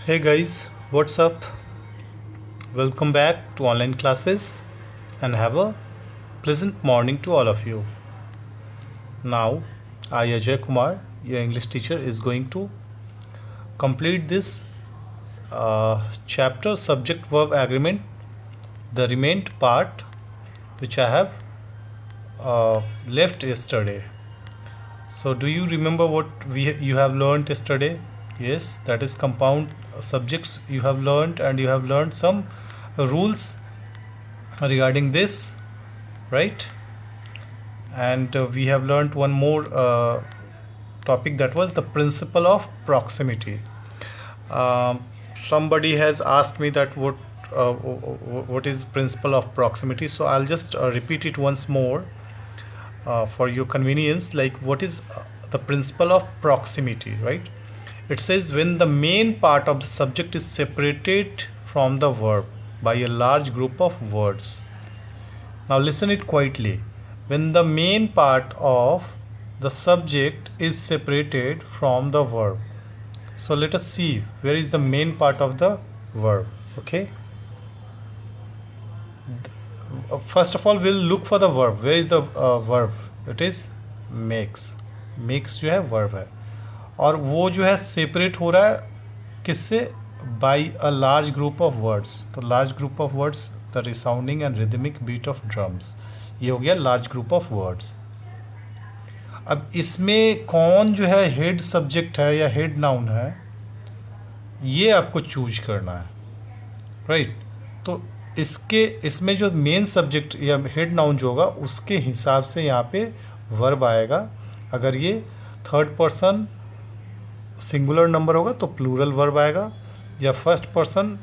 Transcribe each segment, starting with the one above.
Hey guys, what's up? Welcome back to online classes and have a pleasant morning to all of you. Now, I Ajay Kumar, your English teacher, is going to complete this chapter subject verb agreement, the remained part which I have left yesterday. So, do you remember what you have learned yesterday? Yes, that is compound subjects you have learned, and you have learned some rules regarding this, right? And we have learned one more topic, that was the principle of proximity. Um, Somebody has asked me that what is principle of proximity, so I'll just repeat it once more for your convenience. Like, what is the principle of proximity, right? It says when the main part of the subject is separated from the verb by a large group of words. Now listen it quietly. When the main part of the subject is separated from the verb. So let us see where is the main part of the verb. Okay. First of all, we'll look for the verb. Where is the verb? It is makes. Makes जो है verb है, और वो जो है separate हो रहा है किससे? By a large group of words. तो large group of words, the resounding and rhythmic beat of drums, ये हो गया लार्ज ग्रुप ऑफ वर्ड्स. अब इसमें कौन जो है हेड सब्जेक्ट है या हेड नाउन है, ये आपको चूज करना है, राइट? तो इसमें जो मेन सब्जेक्ट या हेड नाउन जो होगा उसके हिसाब से यहाँ पे वर्ब आएगा. अगर ये थर्ड पर्सन सिंगुलर नंबर होगा तो प्लूरल वर्ब आएगा, या फर्स्ट पर्सन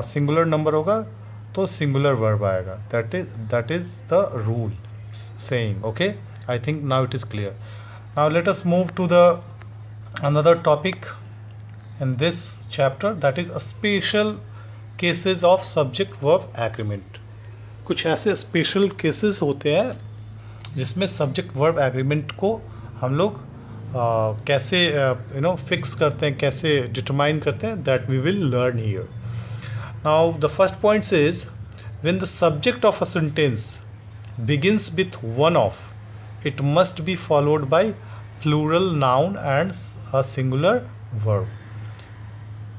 सिंगुलर नंबर होगा तो सिंगुलर वर्ब आएगा. That is the rule saying. Okay, I think now it is clear. Now let us move to the another topic in this chapter, that is a special cases of subject verb agreement. कुछ ऐसे special cases होते हैं जिसमें subject verb agreement को हम लोग कैसे fix करते हैं, कैसे डिटरमाइन करते हैं, that we will learn here. Now the first point is when the subject of a sentence begins with one of, it must be followed by plural noun and a singular verb.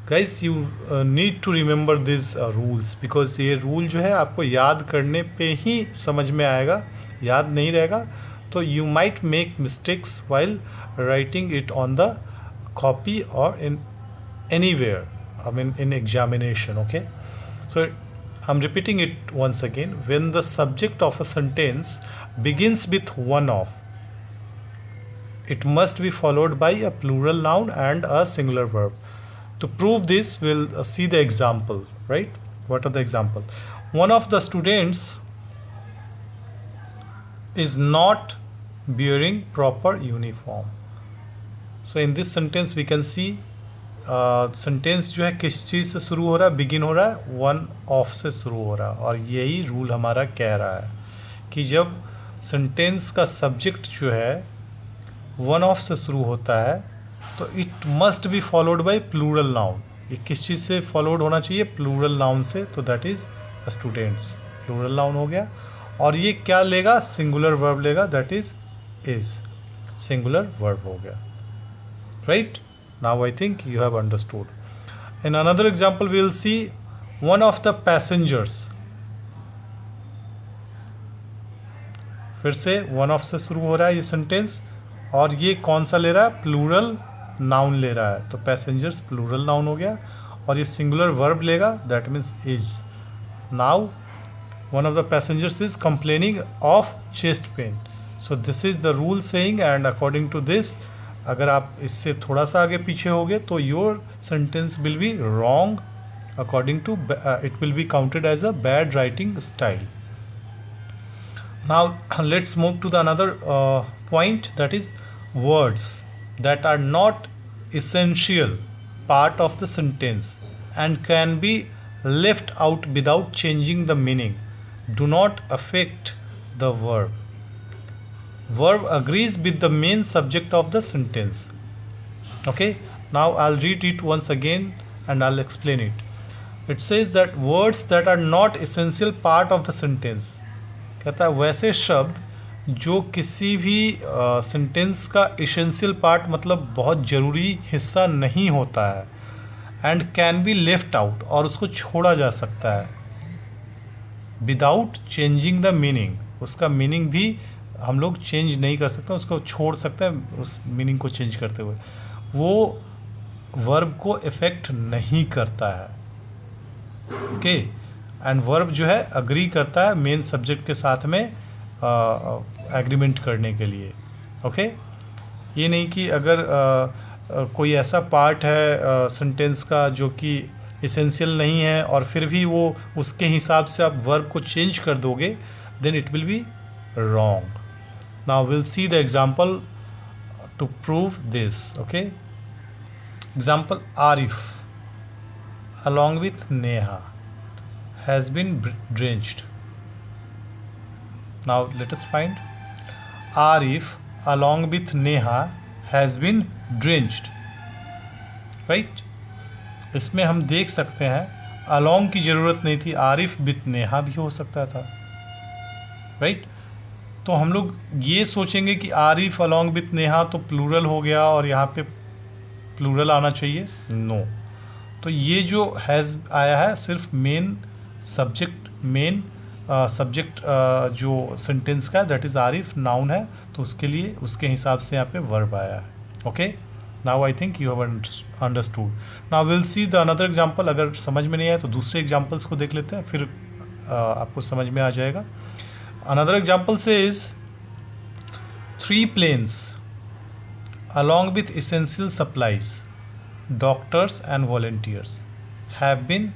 Guys, you need to remember these rules, because ये rule जो है आपको याद करने पे ही समझ में आएगा. याद नहीं रहेगा तो you might make mistakes while writing it on the copy or in anywhere, I mean in examination. Okay, so I'm repeating it once again. When the subject of a sentence begins with one of, it must be followed by a plural noun and a singular verb. To prove this, we'll see the example, right? What are the example? One of the students is not wearing proper uniform. So in this sentence we can see sentence जो है किस चीज़ से शुरू हो रहा है? Begin हो रहा है वन ऑफ से शुरू हो रहा है, और यही रूल हमारा कह रहा है कि जब सेंटेंस का सब्जेक्ट जो है वन ऑफ से शुरू होता है तो it must be followed by plural noun. ये किस चीज़ से फॉलोड होना चाहिए? प्लूरल नाउन से. तो that is students, plural noun हो गया. और ये क्या लेगा? सिंगुलर वर्ब लेगा, दैट इज़ सिंगुलर वर्ब हो गया, right? Now I think you have understood. In another example we will see one of the passengers. फिर से one of से शुरू हो रहा है ये सेंटेंस, और ये कौन सा ले रहा है? प्लूरल नाउन ले रहा है. तो पैसेंजर्स प्लूरल नाउन हो गया, और ये सिंगुलर वर्ब लेगा, that means is. Now one of the passengers is complaining of chest pain. So this is the rule saying, and according to this, अगर आप इससे थोड़ा सा आगे पीछे होगे तो your sentence will be wrong according to, it will be counted as a bad writing style. Now let's move to the another point, that is words that are not essential part of the sentence and can be left out without changing the meaning do not affect the verb. Verb agrees with the main subject of the sentence. Okay, now I'll read it once again and I'll explain it. It says that words that are not essential part of the sentence. कहता है वैसे शब्द जो किसी भी sentence का essential part मतलब बहुत ज़रूरी हिस्सा नहीं होता है, and can be left out, और उसको छोड़ा जा सकता है विदाउट चेंजिंग द मीनिंग. उसका मीनिंग भी हम लोग चेंज नहीं कर सकते, उसको छोड़ सकते हैं उस मीनिंग को चेंज करते हुए. वो वर्ब को इफ़ेक्ट नहीं करता है. ओके, एंड वर्ब जो है अग्री करता है मेन सब्जेक्ट के साथ में एग्रीमेंट करने के लिए. ओके, ये नहीं कि अगर कोई ऐसा पार्ट है सेंटेंस का जो कि इसेंशियल नहीं है और फिर भी वो उसके हिसाब से आप वर्ब को चेंज कर दोगे, then it will be wrong. Now will see the example to prove this. Okay, example Arif along with Neha has been drenched. Now let us find Arif along with Neha has been drenched. Right? इसमें हम देख सकते हैं along की ज़रूरत नहीं थी, Arif with Neha भी हो सकता था. Right? तो हम लोग ये सोचेंगे कि आरिफ along with नेहा तो प्लूरल हो गया और यहाँ पे प्लूरल आना चाहिए. नो. तो ये जो हैज़ आया है सिर्फ मेन सब्जेक्ट जो सेंटेंस का है, दैट इज़ आरिफ, नाउन है, तो उसके लिए उसके हिसाब से यहाँ पे वर्ब आया है. Okay, now I think you have understood. Now will see the another example. अगर समझ में नहीं आया तो दूसरे एग्जांपल्स को देख लेते हैं, फिर आपको समझ में आ जाएगा. अनदर एग्जांपल से is 3 planes along with essential supplies, doctors and volunteers have been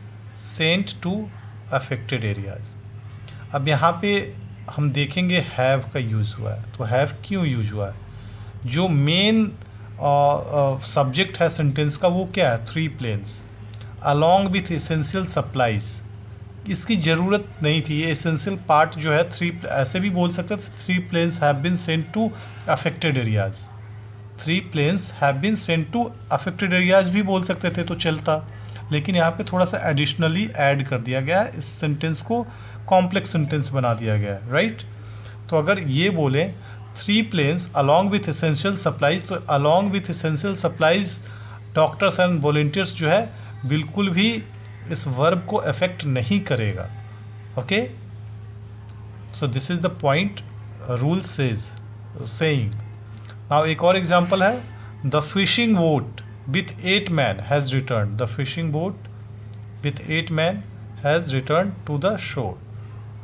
sent to affected areas. अब यहाँ पे हम देखेंगे हैव का यूज़ हुआ है. तो हैव क्यों यूज हुआ है? जो मेन सब्जेक्ट है सेंटेंस का वो क्या है? 3 planes along with essential supplies. इसकी ज़रूरत नहीं थी. ये एसेंशियल पार्ट जो है 3, ऐसे भी बोल सकते थे 3 planes have been sent to affected areas. 3 planes have been sent to affected areas भी बोल सकते थे तो चलता, लेकिन यहाँ पे थोड़ा सा एडिशनली ऐड कर दिया गया है. इस सेंटेंस को कॉम्प्लेक्स सेंटेंस बना दिया गया है. राइट? तो अगर ये बोलें 3 planes along with essential supplies, तो along with essential supplies doctors and volunteers जो है बिल्कुल भी इस वर्ब को अफेक्ट नहीं करेगा. Okay, so this is the point rule saying. Now एक और एग्जाम्पल है. The fishing boat with 8 men has return. The fishing boat with 8 men has return to the shore.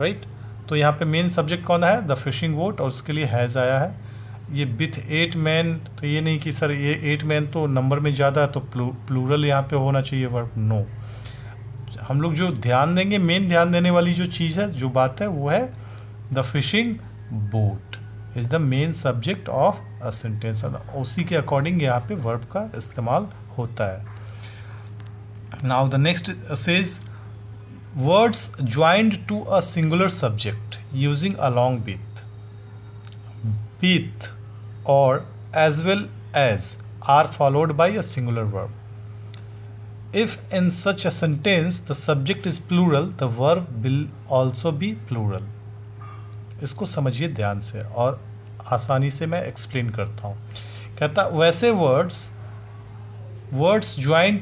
Right? तो यहाँ पे मेन सब्जेक्ट कौन है? द फिशिंग बोट, और उसके लिए हैज़ आया है. ये विथ 8 men, तो ये नहीं कि सर ये 8 men तो नंबर में ज़्यादा है तो प्लूरल यहाँ पे होना चाहिए वर्ब. नो. हम लोग जो ध्यान देंगे, मेन ध्यान देने वाली जो चीज़ है, जो बात है, वो है the fishing boat is the main subject of a sentence. उसी के अकॉर्डिंग यहाँ पे वर्ब का इस्तेमाल होता है. Now the next says words joined to a singular subject using along with or as well as are followed by a singular verb. If in such a sentence the subject is plural, the verb will also be plural. इसको समझिए ध्यान से और आसानी से मैं explain करता हूँ. कहता वैसे words joined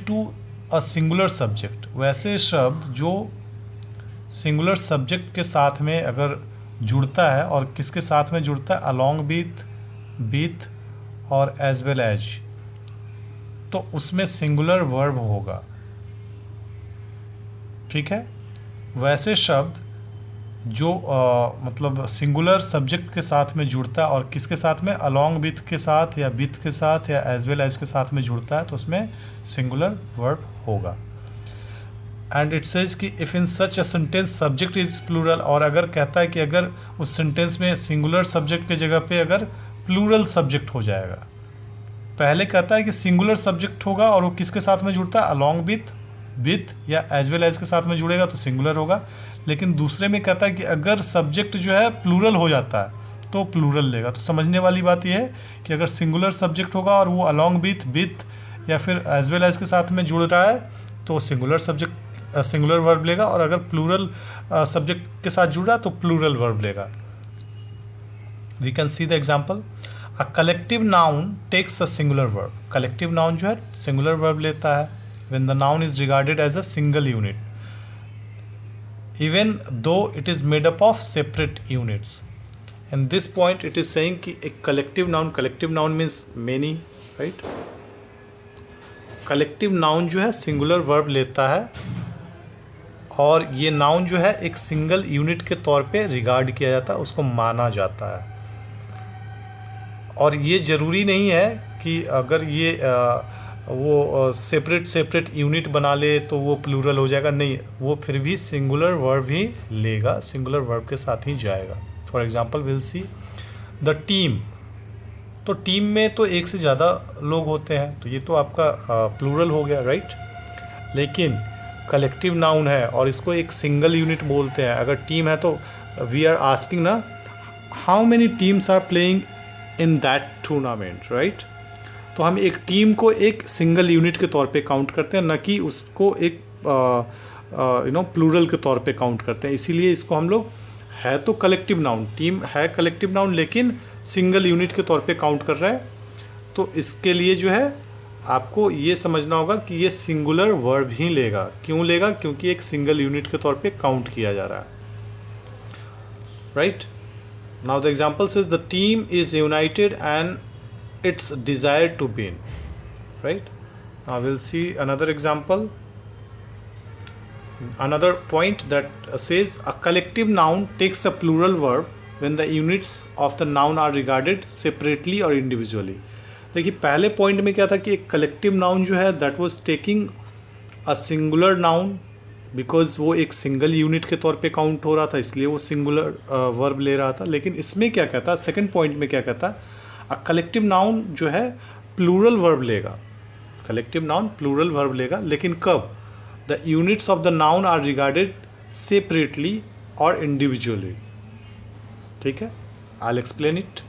to a singular subject, वैसे शब्द जो सिंगुलर सब्जेक्ट के साथ में अगर जुड़ता है, और किसके साथ में जुड़ता है? along with और as well as, तो उसमें सिंगुलर वर्ब होगा. ठीक है? वैसे शब्द जो मतलब सिंगुलर सब्जेक्ट के साथ में जुड़ता है और किसके साथ में? along with के साथ या with के साथ या as well as के साथ में जुड़ता है, तो उसमें सिंगुलर वर्ब होगा. एंड इट सेज कि if in such a sentence subject is plural, और अगर कहता है कि अगर उस सेंटेंस में सिंगुलर सब्जेक्ट के जगह पे अगर प्लूरल सब्जेक्ट हो जाएगा. पहले कहता है कि सिंगुलर सब्जेक्ट होगा और वो किसके साथ में जुड़ता है? along with या as well as के साथ में जुड़ेगा तो सिंगुलर होगा. लेकिन दूसरे में कहता है कि अगर सब्जेक्ट जो है प्लूरल हो जाता है तो प्लूरल लेगा. तो समझने वाली बात यह है कि अगर सिंगुलर सब्जेक्ट होगा और वो along with या फिर एज वेल एज के साथ में जुड़ रहा है तो सिंगुलर सब्जेक्ट सिंगुलर वर्ब लेगा, और अगर प्लूरल सब्जेक्ट के साथ जुड़ रहा है तो प्लूरल वर्ब लेगा। We can see the example, a collective noun takes a singular verb. Collective noun जो है सिंगुलर वर्ब लेता है when the noun is regarded as a single unit, even though it is made up of separate units. In this point it is saying कि एक collective noun means many, right? collective noun जो है singular verb लेता है और ये noun जो है एक single unit के तौर पे regard किया जाता है, उसको माना जाता है। और ये ज़रूरी नहीं है कि अगर ये वो सेपरेट यूनिट बना ले तो वो प्लूरल हो जाएगा, नहीं, वो फिर भी सिंगुलर वर्ब ही लेगा, सिंगुलर वर्ब के साथ ही जाएगा। For example will see the team, तो टीम में तो एक से ज़्यादा लोग होते हैं, तो ये तो आपका प्लूरल हो गया, राइट। लेकिन कलेक्टिव नाउन है और इसको एक सिंगल यूनिट बोलते हैं। अगर टीम है तो वी आर आस्किंग ना, how many teams are playing in that tournament, right. तो हम एक टीम को एक सिंगल यूनिट के तौर पे काउंट करते हैं, न कि उसको एक प्लूरल के तौर पे काउंट करते हैं। इसीलिए इसको हम लोग, है तो कलेक्टिव नाउन, टीम है कलेक्टिव नाउन लेकिन सिंगल यूनिट के तौर पे काउंट कर रहा है, तो इसके लिए जो है आपको ये समझना होगा कि ये सिंगुलर वर्ब ही लेगा। क्यों लेगा? क्योंकि एक सिंगल यूनिट के तौर पे काउंट किया जा रहा है, right. Now the example says the team is United and its desire to win, right? Now we'll see another example, another point that says a collective noun takes a plural verb when the units of the noun are regarded separately or individually. देखिए पहले point में क्या था कि एक collective noun जो है that was taking a singular noun because वो एक सिंगल यूनिट के तौर पे काउंट हो रहा था, इसलिए वो सिंगुलर वर्ब ले रहा था। लेकिन इसमें क्या कहता है, सेकेंड पॉइंट में क्या कहता है, कलेक्टिव नाउन जो है प्लूरल वर्ब लेगा, कलेक्टिव नाउन प्लूरल वर्ब लेगा, लेकिन कब? The units of the noun are regarded separately और इंडिविजुअली, ठीक है। I will explain it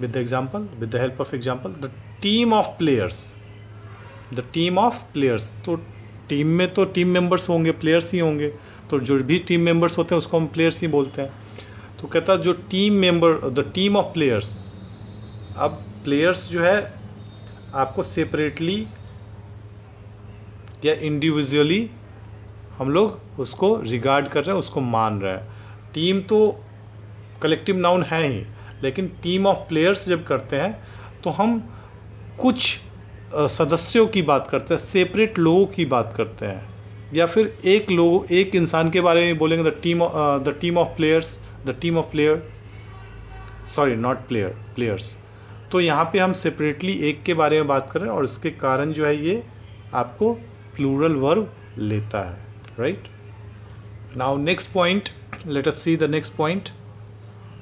with the example, with the help of example. The team of players, the team of players, तो team में तो team members होंगे, players ही होंगे, तो जो भी टीम मेंबर्स होते हैं उसको हम प्लेयर्स ही बोलते हैं। तो कहता है जो team member, the team of players, अब प्लेयर्स जो है आपको सेपरेटली या इंडिविजुअली हम लोग उसको रिगार्ड कर रहे हैं, उसको मान रहे हैं। टीम तो कलेक्टिव नाउन है ही, लेकिन टीम ऑफ प्लेयर्स जब करते हैं तो हम कुछ सदस्यों की बात करते हैं, सेपरेट लोगों की बात करते हैं, या फिर एक इंसान के बारे में बोलेंगे, the team of players, the team of player, sorry not player, players. तो यहाँ पे हम सेपरेटली एक के बारे में बात कर रहे हैं और इसके कारण जो है ये आपको प्लूरल वर्ब लेता है, right. Now next point, let us see the next point.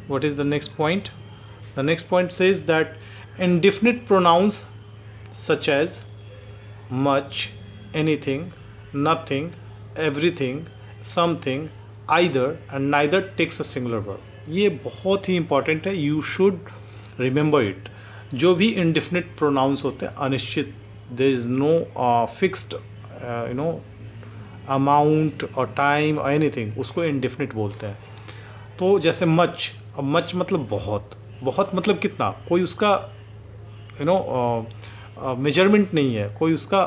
What is the next point? The next point says that indefinite pronouns such as much, anything, nothing, everything, something, either and neither takes a singular verb. ये बहुत ही important है, you should remember it. जो भी indefinite pronouns होते हैं, अनिश्चित, there is no fixed amount और टाइम और एनीथिंग, उसको इंडेफिनिट बोलते हैं। तो जैसे मच, अब मच मतलब बहुत, बहुत मतलब कितना, कोई उसका मेजरमेंट नहीं है, कोई उसका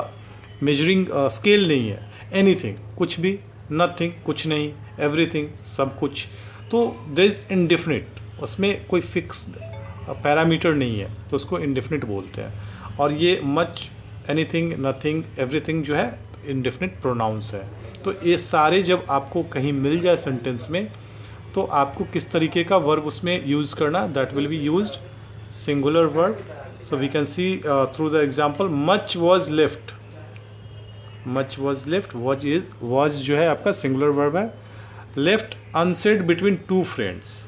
मेजरिंग स्केल नहीं है। एनीथिंग, कुछ भी, नथिंग, कुछ नहीं, एवरीथिंग, सब कुछ। तो देयर इज़ इंडेफिनिट, उसमें कोई फिक्स्ड पैरामीटर नहीं है, तो उसको इंडेफिनिट बोलते हैं। और ये मच, एनीथिंग, नथिंग, एवरीथिंग जो है इंडेफिनिट प्रोनाउंस है। तो ये सारे जब आपको कहीं मिल जाए सेंटेंस में, तो आपको किस तरीके का वर्ब उसमें यूज़ करना, that will be used singular verb. So we can see through the example, much was left, much was left, was जो है आपका सिंगुलर वर्ब है, left unsaid between two friends.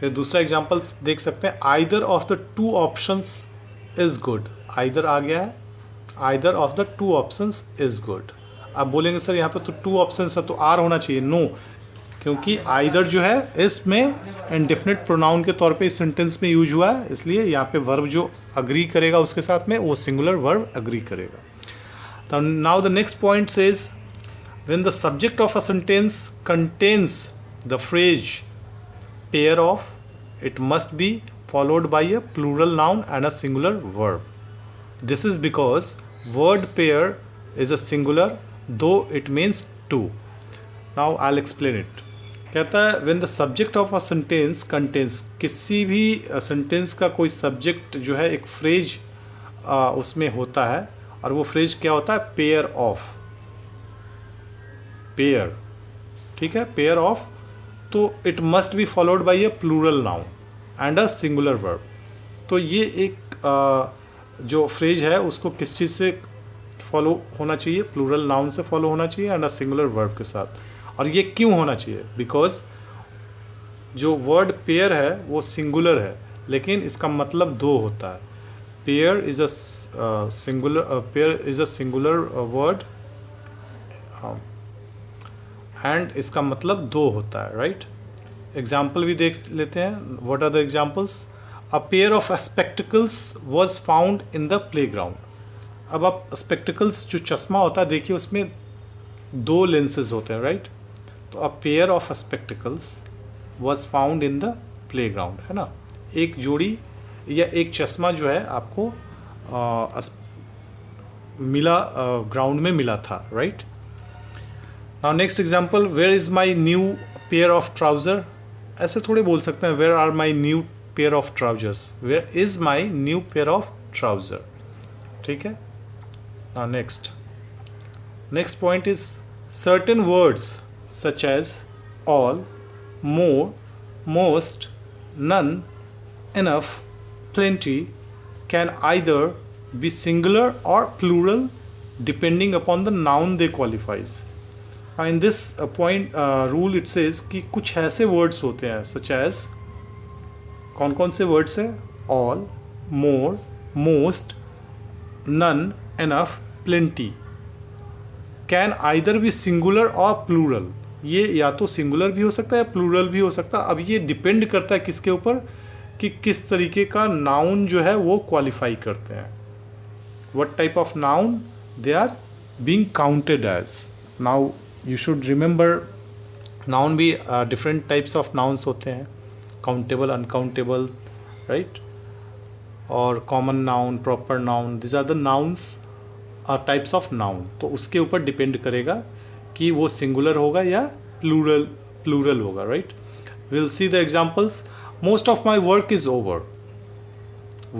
फिर दूसरा एग्जांपल देख सकते हैं, either of the two options is good. Either आ गया है, either of the two options is good. आप बोलेंगे सर यहाँ पे तो टू ऑप्शंस है तो आर होना चाहिए। नो, क्योंकि आइदर जो है इसमें इंडेफिनिट प्रोनाउन के तौर पे इस सेंटेंस में यूज हुआ है, इसलिए यहाँ पे वर्ब जो अग्री करेगा उसके साथ में वो सिंगुलर वर्ब अग्री करेगा. तो now the next point says when the subject of a sentence contains the phrase pair of, it must be followed by a plural noun and a singular verb. This is because word pair is a singular though it means two. Now I'll explain it. कहता है when the subject of a sentence contains, किसी भी sentence का कोई subject जो है एक phrase उसमें होता है, और वो phrase क्या होता है, pair of, pair, ठीक है, pair of. तो it must be followed by a plural noun and a singular verb. तो ये एक जो फ्रेज है उसको किस चीज़ से फॉलो होना चाहिए, प्लूरल नाउन से फॉलो होना चाहिए एंड अ सिंगुलर वर्ब के साथ. और ये क्यों होना चाहिए, बिकॉज जो वर्ड पेयर है वो सिंगुलर है लेकिन इसका मतलब दो होता है. Pair is a singular word and इसका मतलब दो होता है, राइट. एग्जाम्पल भी देख लेते हैं. What are the examples. A pair of spectacles was found in the play ground. अब आप स्पेक्टिकल्स जो चश्मा होता है देखिए उसमें दो लेंसेज होते हैं, राइट. तो अ pair of spectacles was found in the play ground, है ना. एक जोड़ी या एक चश्मा जो है आपको मिला, ग्राउंड में मिला था, right. Now next example, where is my new pair of trouser. ऐसे थोड़े बोल सकते हैं where are my new pair of trousers, where is my new pair of trouser, ठीक है. Now next point is certain words such as all, more, most, none, enough, plenty can either be singular और plural depending upon the noun they qualifies. In this point rule it says कि कुछ ऐसे words होते हैं such as, कौन कौन से words हैं, all, more, most, none, enough, plenty, can either be singular और प्लूरल. ये या तो सिंगुलर भी हो सकता है प्लूरल भी हो सकता है. अब ये डिपेंड करता है किसके ऊपर, कि किस तरीके का नाउन जो है वो क्वालिफाई करते हैं, what type of noun they are being counted as. Now you should remember noun भी different types of nouns होते हैं, countable, uncountable, right, और common noun, proper noun, these are the nouns types of noun. तो उसके ऊपर depend करेगा कि वो सिंगुलर होगा या प्लूरल होगा, right. We'll see the examples. Most of my work is over.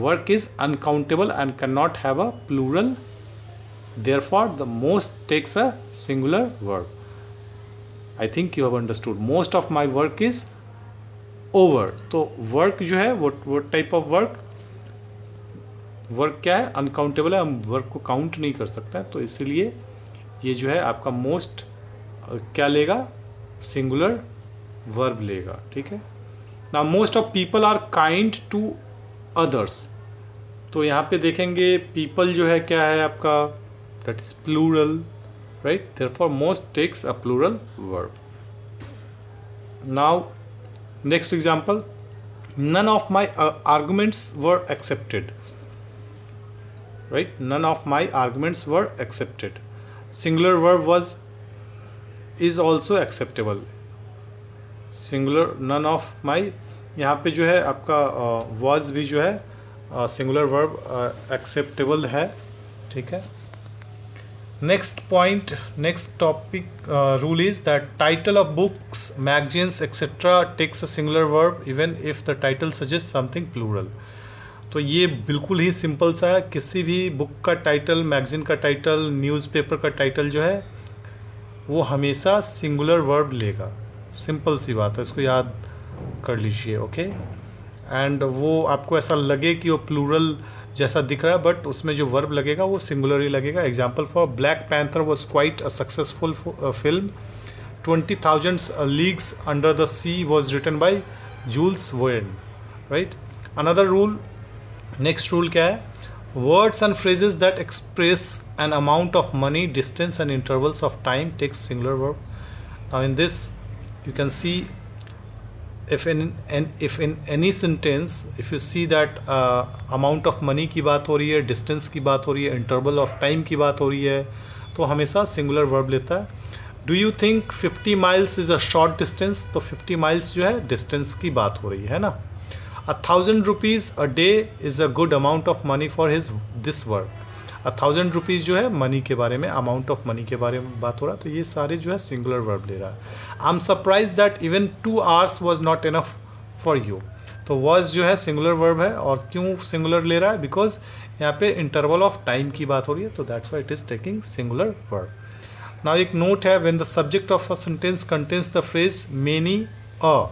Work is uncountable and cannot have a plural. Therefore, the most takes a singular verb. I think you have understood. Most of my work is over. तो work जो है what type of work? Work क्या है? Uncountable है, हम work को count नहीं कर सकते हैं, तो इसीलिए ये जो है आपका most क्या लेगा? Singular verb लेगा, ठीक है. Now most of people are kind to others. तो यहाँ पे देखेंगे people जो है क्या है आपका, that is plural, right. Therefore most takes a plural verb. Now next example, none of my arguments were accepted, right. None of my arguments were accepted. Singular verb was is also acceptable. Singular none of my, यहाँ पे जो है आपका was भी जो है singular verb acceptable है, ठीक है. Next point, next topic rule is that title of books, magazines, etc. takes a singular verb even if the title suggests something plural. तो ये बिल्कुल ही सिंपल सा है. किसी भी बुक का टाइटल, मैगजीन का टाइटल, न्यूज़पेपर का टाइटल जो है वो हमेशा सिंगुलर वर्ब लेगा. सिंपल सी बात है, इसको याद कर लीजिए, ओके. एंड वो आपको ऐसा लगे कि वो प्लूरल जैसा दिख रहा है बट उसमें जो वर्ब लगेगा वो सिंगुलर ही लगेगा. Example for Black Panther was quite a successful film. 20,000 leagues under the sea was written by Jules Verne, right. Another rule, next rule क्या है, words and phrases that express an amount of money, distance and intervals of time takes singular verb. Now in this you can see if in any sentence if you see that amount of money की बात हो रही है, distance की बात हो रही है, interval of time की बात हो रही है, तो हमेशा singular verb लेता है. Do you think 50 miles is a short distance? तो 50 miles जो है distance की बात हो रही है ना. 1,000 rupees a day is a good amount of money for this work. 1,000 rupees जो है मनी के बारे में, अमाउंट ऑफ मनी के बारे में बात हो रहा है, तो ये सारे जो है सिंगुलर वर्ब ले रहा है. I am surprise that even 2 hours was not enough for you. तो was जो है सिंगुलर वर्ब है, और क्यों सिंगुलर ले रहा है? बिकॉज यहाँ पे इंटरवल ऑफ टाइम की बात हो रही है, तो that's why it is taking singular verb. Now एक नोट है, when the subject of a sentence contains the phrase many a,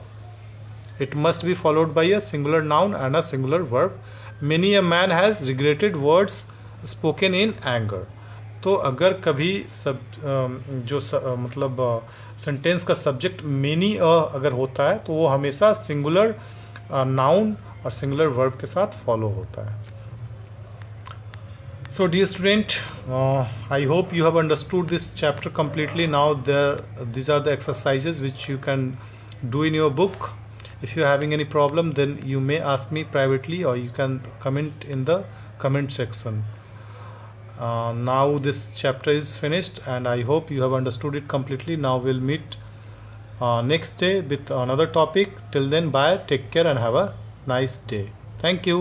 it must be followed by a singular noun and a singular verb. Many a man has regretted words spoken in anger. तो अगर कभी मतलब sentence का subject many a अगर होता है, तो वो हमेशा सिंगुलर नाउन और सिंगुलर वर्ब के साथ फॉलो होता है. So dear student, I hope you have understood this chapter completely. Now these are the exercises which you can do in your book. If you are having any problem, then you may ask me privately, or you can comment in the comment section. Now this chapter is finished, and I hope you have understood it completely. Now we'll meet next day with another topic. Till then, bye, take care, and have a nice day. Thank you.